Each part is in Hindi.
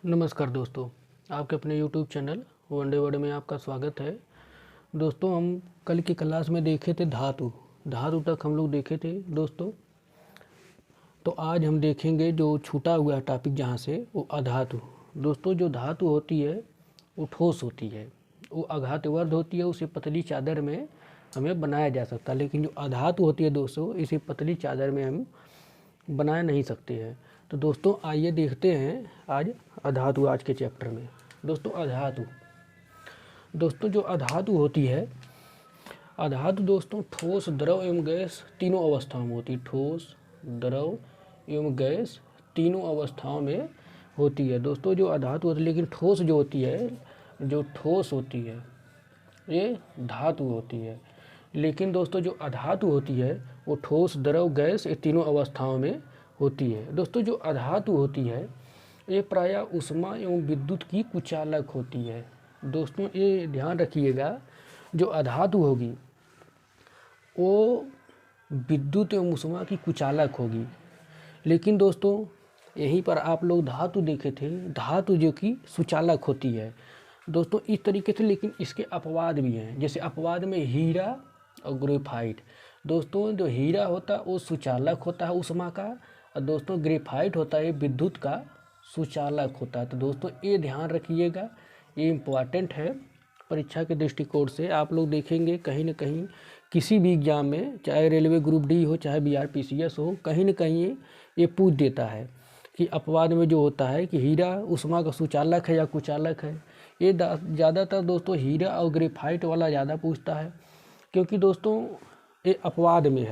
नमस्कार दोस्तों, आपके अपने YouTube चैनल वनडे वर्ड में आपका स्वागत है। दोस्तों, हम कल की क्लास में देखे थे धातु तक हम लोग देखे थे दोस्तों। तो आज हम देखेंगे जो छूटा हुआ टॉपिक जहाँ से वो अधातु। दोस्तों, जो धातु होती है वो ठोस होती है, वो आघातवर्ध होती है, उसे पतली चादर में हमें बनाया जा सकता है। लेकिन जो अधातु होती है दोस्तों, इसे पतली चादर में हम बना नहीं सकते हैं। तो दोस्तों आइए देखते हैं आज अधातु आज के चैप्टर में। दोस्तों जो अधातु होती है, अधातु दोस्तों ठोस, द्रव एवं गैस तीनों अवस्थाओं में होती है। ठोस, द्रव एवं गैस तीनों अवस्थाओं में होती है दोस्तों जो अधातु होती है। लेकिन ठोस जो होती है, जो ठोस होती है ये धातु होती है। लेकिन दोस्तों जो अधातु होती है वो ठोस, द्रव, गैस ये तीनों अवस्थाओं में होती है। दोस्तों जो अधातु होती है ये प्रायः ऊष्मा एवं विद्युत की कुचालक होती है। दोस्तों ये ध्यान रखिएगा, जो अधातु होगी वो विद्युत एवं ऊष्मा की कुचालक होगी। लेकिन दोस्तों यहीं पर आप लोग धातु देखे थे, धातु जो कि सुचालक होती है दोस्तों इस तरीके से। लेकिन इसके अपवाद भी हैं, जैसे अपवाद में हीरा और ग्रेफाइट। दोस्तों जो हीरा होता है वो सुचालक होता है ऊष्मा का, और दोस्तों ग्रेफाइट होता है विद्युत का सुचालक होता है। तो दोस्तों ये ध्यान रखिएगा, ये इम्पॉर्टेंट है परीक्षा के दृष्टिकोण से। आप लोग देखेंगे कहीं ना कहीं किसी भी एग्जाम में, चाहे रेलवे ग्रुप डी हो चाहे BRPCS हो, कहीं ना कहीं ये पूछ देता है कि अपवाद में जो होता है कि हीरा ऊष्मा का सुचालक है या कुचालक है। ये ज़्यादातर दोस्तों हीरा और ग्रेफाइट वाला ज़्यादा पूछता है, क्योंकि दोस्तों ये अपवाद में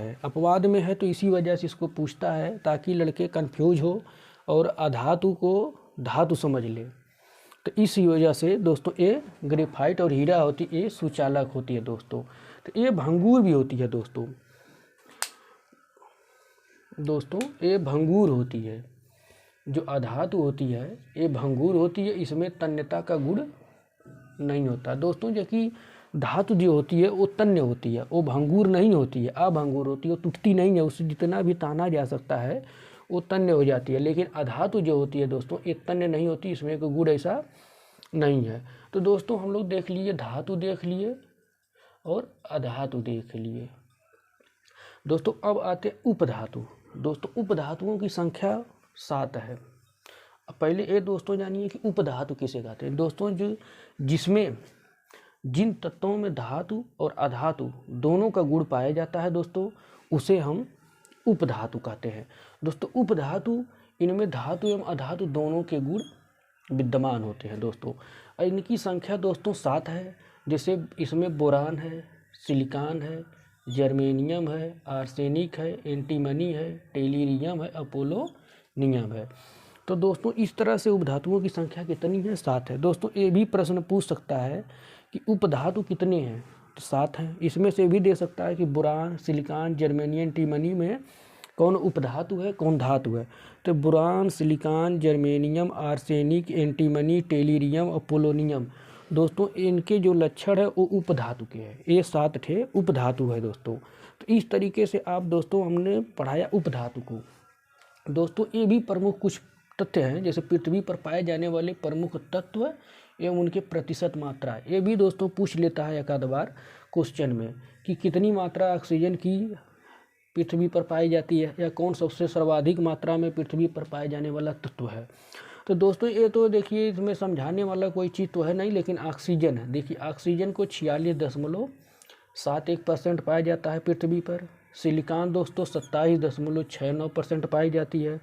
है तो इसी वजह से इसको पूछता है, ताकि लड़के कंफ्यूज हो और अधातु को धातु समझ ले। तो इसी वजह से दोस्तों ये ग्रेफाइट और हीरा होती ये सुचालक होती है दोस्तों। तो ये भंगुर भी होती है दोस्तों ये भंगुर होती है। जो अधातु होती है ये भंगुर होती है, इसमें तन्यता का गुण नहीं होता दोस्तों। जो कि धातु जो होती है वो तन्य होती है, वो भंगुर नहीं होती है, अभंगुर होती है, वो टूटती नहीं है, उससे जितना भी ताना जा सकता है वो तन्य हो जाती है। लेकिन अधातु जो होती है दोस्तों ये तन्य नहीं होती, इसमें कोई गुण ऐसा नहीं है। तो दोस्तों हम लोग देख लिए, धातु देख लिए और अधातु देख लिए। दोस्तों अब आते उपधातु। दोस्तों उपधातुओं की संख्या 7 है। अब पहले ये दोस्तों जानिए कि उपधातु किसे कहते हैं। दोस्तों जो जिसमें जिन तत्वों में धातु और अधातु दोनों का गुण पाया जाता है दोस्तों, उसे हम उपधातु कहते हैं। दोस्तों उपधातु, इनमें धातु एवं अधातु दोनों के गुण विद्यमान होते हैं दोस्तों। इनकी संख्या दोस्तों 7 है। जैसे इसमें बोरान है, सिलिकॉन है, जर्मेनियम है, आर्सेनिक है, एंटीमनी है, टेलीरियम है, अपोलोनियम है। तो दोस्तों इस तरह से उपधातुओं की संख्या कितनी है? 7 है। दोस्तों ये भी प्रश्न पूछ सकता है कि उपधातु कितने हैं, तो 7 हैं। इसमें से भी दे सकता है कि बोरान, सिलिकॉन, जर्मेनियम, एंटीमनी में कौन उपधातु है कौन धातु है। तो boron, silicon, germanium, arsenic, antimony, tellurium और पोलोनियम दोस्तों इनके जो लक्षण है वो उपधातु के हैं। ये 7 थे उपधातु है दोस्तों। तो इस तरीके से आप दोस्तों हमने पढ़ाया उपधातु को। दोस्तों ये भी प्रमुख कुछ तथ्य हैं, जैसे पृथ्वी पर पाए जाने वाले प्रमुख तत्व एवं उनके प्रतिशत मात्रा। ये भी दोस्तों पूछ लेता है एक आध बार क्वेश्चन में कि कितनी मात्रा ऑक्सीजन की पृथ्वी पर पाई जाती है, या कौन सबसे सर्वाधिक मात्रा में पृथ्वी पर पाए जाने वाला तत्व है। तो दोस्तों ये तो देखिए इसमें समझाने वाला कोई चीज़ तो है नहीं, लेकिन ऑक्सीजन है। देखिए ऑक्सीजन को 46.71% पाया जाता है पृथ्वी पर। सिलिकॉन दोस्तों 27.69% पाई जाती है।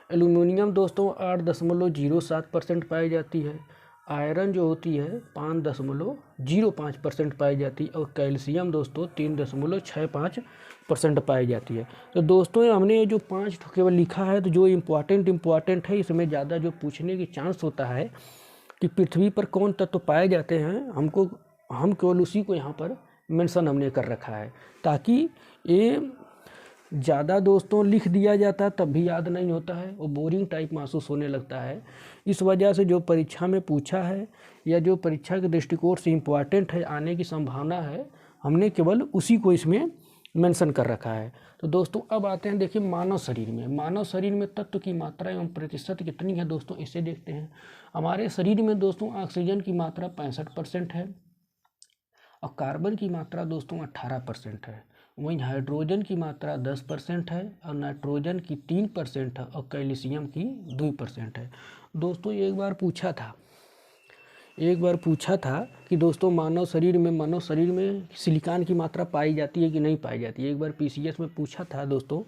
एल्यूमिनियम दोस्तों 8.07% पाई जाती है। आयरन जो होती है 5.05% पाई जाती है। और कैल्शियम दोस्तों 3.65% पाई जाती है। तो दोस्तों हमने ये जो 5 केवल लिखा है, तो जो इम्पॉर्टेंट है, इसमें ज़्यादा जो पूछने की चांस होता है कि पृथ्वी पर कौन तत्व पाए जाते हैं, हम केवल उसी को यहाँ पर मेंशन हमने कर रखा है, ताकि ये ज़्यादा दोस्तों लिख दिया जाता तब भी याद नहीं होता है, वो बोरिंग टाइप महसूस होने लगता है। इस वजह से जो परीक्षा में पूछा है या जो परीक्षा के दृष्टिकोण से इम्पॉर्टेंट है, आने की संभावना है, हमने केवल उसी को इसमें मेंशन कर रखा है। तो दोस्तों अब आते हैं, देखिए मानव शरीर में, मानव शरीर में तत्व की मात्रा एवं प्रतिशत कितनी है दोस्तों, इसे देखते हैं। हमारे शरीर में दोस्तों ऑक्सीजन की मात्रा 65% है और कार्बन की मात्रा दोस्तों 18% है। वहीं हाइड्रोजन की मात्रा 10% है और नाइट्रोजन की 3% है और कैल्शियम की 2% है। दोस्तों एक बार पूछा था कि दोस्तों मानव शरीर में सिलिकॉन की मात्रा पाई जाती है कि नहीं पाई जाती है। एक बार पीसीएस में पूछा था दोस्तों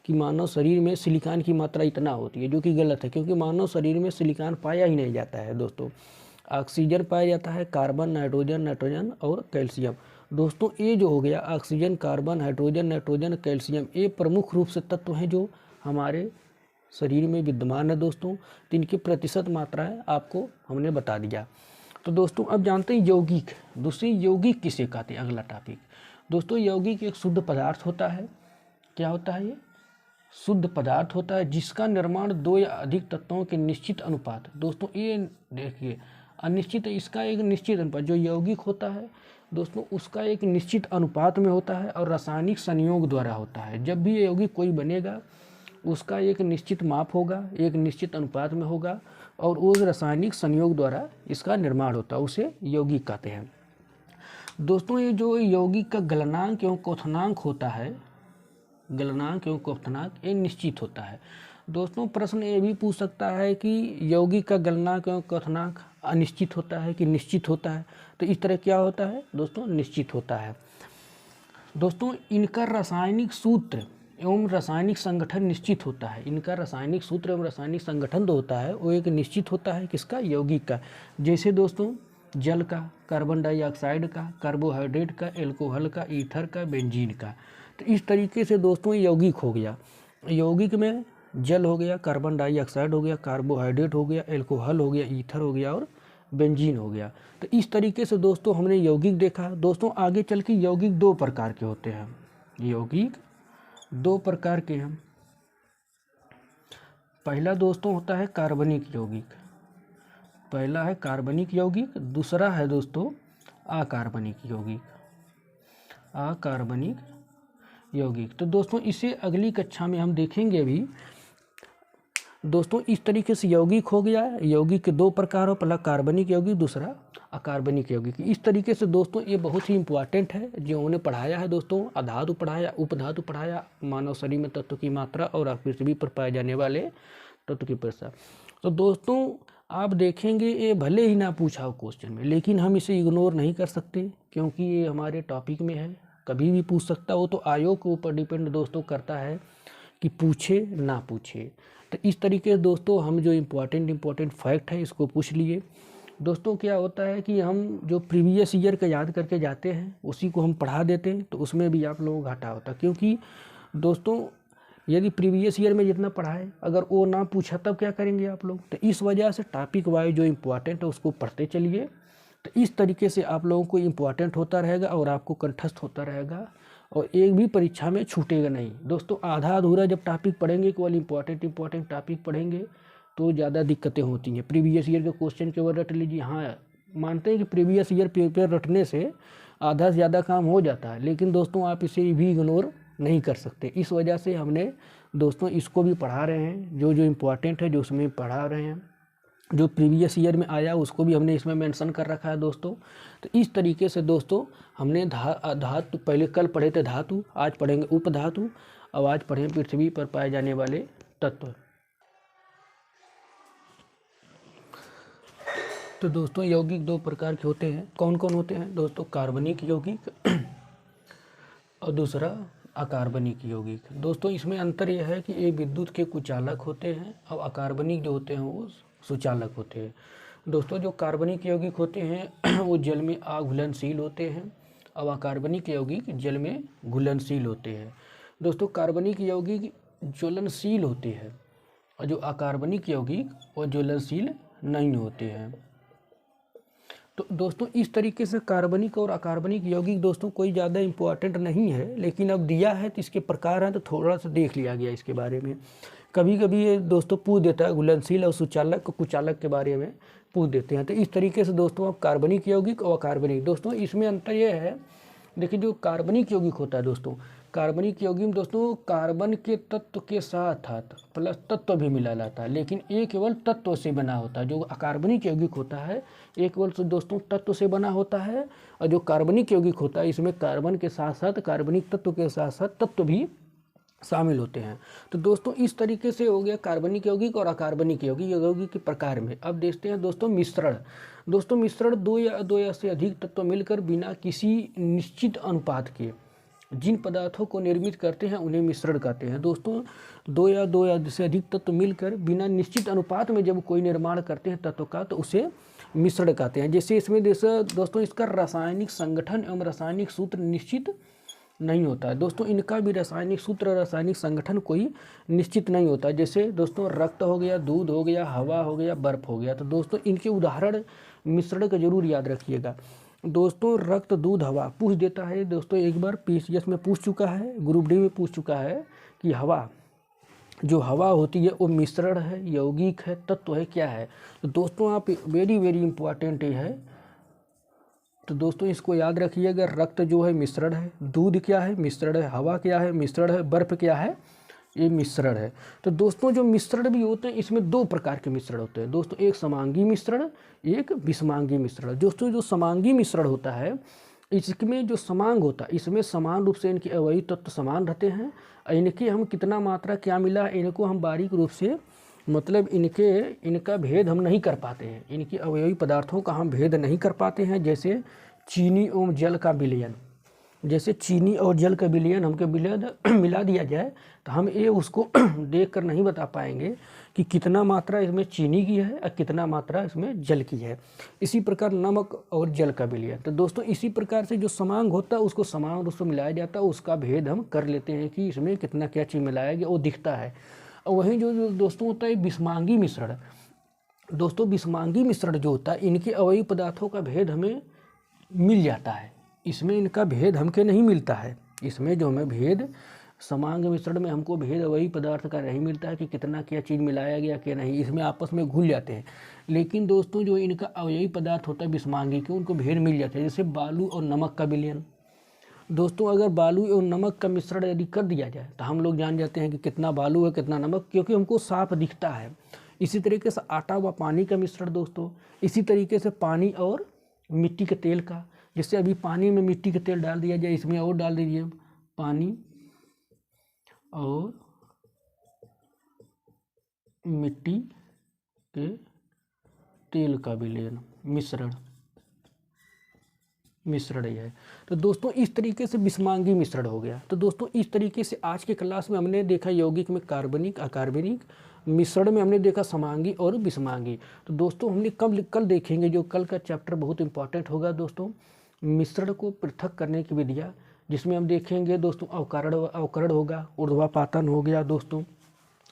कि मानव शरीर में सिलिकॉन की मात्रा इतना होती है, जो कि गलत है, क्योंकि मानव शरीर में सिलिकॉन पाया ही नहीं जाता है दोस्तों। ऑक्सीजन पाया जाता है, कार्बन, नाइट्रोजन और कैल्शियम। दोस्तों ये जो हो गया oxygen, carbon, hydrogen, nitrogen, calcium, ये प्रमुख रूप से तत्व हैं जो हमारे शरीर में विद्यमान है दोस्तों। तो इनकी प्रतिशत मात्राएं आपको हमने बता दिया। तो दोस्तों अब जानते हैं यौगिक। दूसरी यौगिक किसे कहते हैं, अगला टॉपिक। दोस्तों यौगिक एक शुद्ध पदार्थ होता है। क्या होता है ये? शुद्ध पदार्थ होता है जिसका निर्माण दो या अधिक तत्वों के निश्चित अनुपात, दोस्तों ये देखिए अनिश्चित, इसका एक निश्चित अनुपात, जो यौगिक होता है दोस्तों उसका एक निश्चित अनुपात में होता है और रासायनिक संयोग द्वारा होता है। जब भी यौगिक कोई बनेगा उसका एक निश्चित माप होगा, एक निश्चित अनुपात में होगा और उस रासायनिक संयोग द्वारा इसका निर्माण होता है, उसे यौगिक कहते हैं। दोस्तों ये जो यौगिक का गलनांक एवं क्वथनांक होता है, गलनांक एवं क्वथनांक ये निश्चित होता है। दोस्तों प्रश्न ये भी पूछ सकता है कि यौगिक का गलनांक एवं क्वथनांक अनिश्चित होता है कि निश्चित होता है। तो इस तरह क्या होता है दोस्तों, निश्चित होता है। दोस्तों इनका रासायनिक सूत्र एवं रासायनिक संगठन निश्चित होता है। इनका रासायनिक सूत्र एवं रासायनिक संगठन जो होता है वो एक निश्चित होता है, किसका? यौगिक का। जैसे दोस्तों जल का, कार्बन डाइऑक्साइड का, कार्बोहाइड्रेट का, एल्कोहल का, ईथर का, बेंजीन का। तो इस तरीके से दोस्तों यौगिक हो गया। यौगिक में जल हो गया, कार्बन डाइऑक्साइड हो गया, कार्बोहाइड्रेट हो गया, एल्कोहल हो गया, ईथर हो गया और बेंजीन हो गया। तो इस तरीके से दोस्तों हमने यौगिक देखा। दोस्तों आगे चल के यौगिक दो प्रकार के होते हैं। यौगिक दो प्रकार के हैं। पहला दोस्तों होता है कार्बनिक यौगिक, पहला है कार्बनिक यौगिक, दूसरा है दोस्तों अकार्बनिक यौगिक, अकार्बनिक यौगिक। तो दोस्तों इसे अगली कक्षा में हम देखेंगे अभी। दोस्तों इस तरीके से यौगिक हो गया। यौगिक के दो प्रकार हो, पहला कार्बनिक यौगिक, दूसरा अकार्बनिक यौगिक। इस तरीके से दोस्तों ये बहुत ही इंपॉर्टेंट है जो उन्होंने पढ़ाया है दोस्तों। अधातु पढ़ाया, उपधातु पढ़ाया, मानव शरीर में तत्व की मात्रा और पृथ्वी पर पाए जाने वाले तत्व की परिसर। तो दोस्तों आप देखेंगे ये भले ही ना पूछा हो क्वेश्चन में, लेकिन हम इसे इग्नोर नहीं कर सकते क्योंकि ये हमारे टॉपिक में है, कभी भी पूछ सकता हो। तो आयोग के ऊपर डिपेंड दोस्तों करता है कि पूछे ना पूछे। तो इस तरीके से दोस्तों हम जो इम्पोर्टेंट फैक्ट है इसको पूछ लिए। दोस्तों क्या होता है कि हम जो प्रीवियस ईयर का याद करके जाते हैं उसी को हम पढ़ा देते हैं, तो उसमें भी आप लोगों को घाटा होता है। क्योंकि दोस्तों यदि प्रीवियस ईयर में जितना पढ़ाए अगर वो ना पूछा तब क्या करेंगे आप लोग। तो इस वजह से टॉपिक वाइज जो इम्पोर्टेंट है उसको पढ़ते चलिए। तो इस तरीके से आप लोगों को इम्पोर्टेंट होता रहेगा और आपको कंठस्थ होता रहेगा और एक भी परीक्षा में छूटेगा नहीं। दोस्तों आधा अधूरा जब टॉपिक पढ़ेंगे, केवल इम्पोर्टेंट टॉपिक पढ़ेंगे तो ज़्यादा दिक्कतें होती हैं। प्रीवियस ईयर के क्वेश्चन केवल रट लीजिए। हाँ मानते हैं कि प्रीवियस ईयर पेपर रटने से आधा से ज़्यादा काम हो जाता है, लेकिन दोस्तों आप इसे भी इग्नोर नहीं कर सकते। इस वजह से हमने दोस्तों इसको भी पढ़ा रहे हैं, जो इम्पोर्टेंट है जो उसमें पढ़ा रहे हैं। जो प्रीवियस ईयर में आया उसको भी हमने इसमें मेंशन कर रखा है दोस्तों। तो इस तरीके से दोस्तों हमने धातु पहले कल पढ़े थे धातु, आज पढ़ेंगे उपधातु, और आज पढ़ें पृथ्वी पर पाए जाने वाले तत्व। तो दोस्तों यौगिक दो प्रकार के होते हैं। कौन कौन होते हैं दोस्तों? कार्बनिक यौगिक और दूसरा अकार्बनिक यौगिक। दोस्तों इसमें अंतर यह है कि ये विद्युत के कुचालक होते हैं और अकार्बनिक जो होते हैं वो सुचालक होते हैं। दोस्तों जो कार्बनिक यौगिक होते हैं वो जल में अघुलनशील होते हैं और अकार्बनिक यौगिक जल में घुलनशील होते हैं। दोस्तों कार्बनिक यौगिक ज्वलनशील होते हैं और जो अकार्बनिक यौगिक वो ज्वलनशील नहीं होते हैं। तो दोस्तों इस तरीके से कार्बनिक और अकार्बनिक यौगिक दोस्तों कोई ज़्यादा इम्पोर्टेंट नहीं है, लेकिन अब दिया है तो इसके प्रकार हैं तो थोड़ा सा देख लिया गया इसके बारे में। कभी कभी ये दोस्तों पूछ देता है घुलनशील और सुचालक कुचालक के बारे में पूछ देते हैं। तो इस तरीके से दोस्तों अब कार्बनिक यौगिक और अकार्बनिक, दोस्तों इसमें अंतर यह है, देखिए जो कार्बनिक यौगिक होता है दोस्तों, कार्बनिक यौगिक में दोस्तों कार्बन के तत्व के साथ प्लस तत्व भी मिला जाता है, लेकिन ये केवल तत्व से बना होता है। जो अकार्बनिक यौगिक होता है ये केवल दोस्तों तत्व से बना होता है, और जो कार्बनिक यौगिक होता है इसमें कार्बन के साथ साथ कार्बनिक तत्व के साथ साथ तत्व भी शामिल होते हैं। तो दोस्तों इस तरीके से हो गया कार्बनिक यौगिक और अकार्बनिक यौगिक के प्रकार में। अब देखते हैं दोस्तों मिश्रण। दोस्तों मिश्रण दो या से अधिक तत्व मिलकर बिना किसी निश्चित अनुपात के जिन पदार्थों को निर्मित करते हैं उन्हें मिश्रण कहते हैं। दोस्तों दो या से अधिक तत्व मिलकर बिना निश्चित अनुपात में जब कोई निर्माण करते हैं तत्व का तो उसे मिश्रण कहते हैं। जैसे इसमें दोस्तों इसका रासायनिक संगठन एवं रासायनिक सूत्र निश्चित नहीं होता है। दोस्तों इनका भी रासायनिक सूत्र रासायनिक संगठन कोई निश्चित नहीं होता है। जैसे दोस्तों रक्त हो गया, दूध हो गया, हवा हो गया, बर्फ हो गया। तो दोस्तों इनके उदाहरण मिश्रण का जरूर याद रखिएगा। दोस्तों रक्त, दूध, हवा पूछ देता है। दोस्तों एक बार पीसीएस में पूछ चुका है, ग्रुप डी में पूछ चुका है कि हवा, जो हवा होती है वो मिश्रण है, यौगिक है, तत्व है, क्या है। तो दोस्तों आप वेरी इंपॉर्टेंट ये है, तो दोस्तों इसको याद रखिएगा। रक्त जो है मिश्रण है, दूध क्या है मिश्रण है, हवा क्या है मिश्रण है, बर्फ क्या है ये मिश्रण है। तो दोस्तों जो मिश्रण भी होते हैं इसमें दो प्रकार के मिश्रण होते हैं दोस्तों, एक समांगी मिश्रण, एक विषमांगी मिश्रण। दोस्तों जो समांगी मिश्रण होता है इसमें जो समांग होता है इसमें समान रूप से इनके अवयवी तत्व समान रहते हैं। इनकी हम कितना मात्रा क्या मिला इनको हम बारीक रूप से मतलब इनका भेद हम नहीं कर पाते हैं, इनकी अवयवी पदार्थों का हम भेद नहीं कर पाते हैं। जैसे चीनी एवं जल का विलयन, जैसे चीनी और जल का विलयन हमको मिला दिया जाए तो हम ये उसको देख कर नहीं बता पाएंगे कि कितना मात्रा इसमें चीनी की है और कितना मात्रा इसमें जल की है। इसी प्रकार नमक और जल का विलयन, तो दोस्तों इसी प्रकार से जो समांग होता है उसको समान रूप से मिलाया जाता है, उसका भेद हम कर लेते हैं कि इसमें कितना क्या चीज़ मिलाया गया वो दिखता है। और वहीं जो दोस्तों होता है विषमांगी मिश्रण। दोस्तों विषमांगी मिश्रण जो होता है इनके अवयवी पदार्थों का भेद हमें मिल जाता है, इसमें इनका भेद हमके नहीं मिलता है। इसमें जो हमें भेद समांग मिश्रण में हमको भेद अवयवी पदार्थ का नहीं मिलता है कि कितना क्या चीज़ मिलाया गया क्या नहीं, इसमें आपस में घुल जाते हैं। लेकिन दोस्तों जो इनका अवयवी पदार्थ होता है विषमांगी के उनको भेद मिल जाता है। जैसे बालू और नमक का विलयन। दोस्तों अगर बालू और नमक का मिश्रण यदि कर दिया जाए तो हम लोग जान जाते हैं कि कितना बालू है कितना नमक, क्योंकि हमको साफ दिखता है। इसी तरीके से आटा व पानी का मिश्रण दोस्तों, इसी तरीके से पानी और मिट्टी के तेल का, जैसे अभी पानी में मिट्टी का तेल डाल दिया जाए, इसमें और डाल दीजिए पानी और मिट्टी के तेल का विलयन मिश्रण है। तो दोस्तों इस तरीके से विषमांगी मिश्रण हो गया। तो दोस्तों इस तरीके से आज के क्लास में हमने देखा यौगिक में कार्बनिक अकार्बनिक, मिश्रण में हमने देखा समांगी और विषमांगी। तो दोस्तों हमने कल देखेंगे, जो कल का चैप्टर बहुत इंपॉर्टेंट होगा दोस्तों, मिश्रण को पृथक करने की विधियाँ, जिसमें हम देखेंगे दोस्तों अवकरण होगा, ऊर्ध्वापातन हो गया दोस्तों,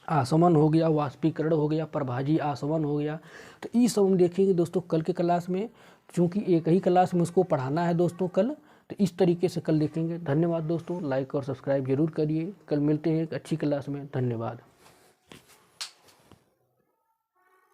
आसवन हो गया, वाष्पीकरण हो गया, प्रभाजी आसवन हो गया। तो ये सब हम देखेंगे दोस्तों कल के क्लास में, चूँकि एक ही क्लास में उसको पढ़ाना है दोस्तों कल, तो इस तरीके से कल देखेंगे। धन्यवाद दोस्तों, लाइक और सब्सक्राइब जरूर करिए। कल मिलते हैं एक अच्छी क्लास में। धन्यवाद।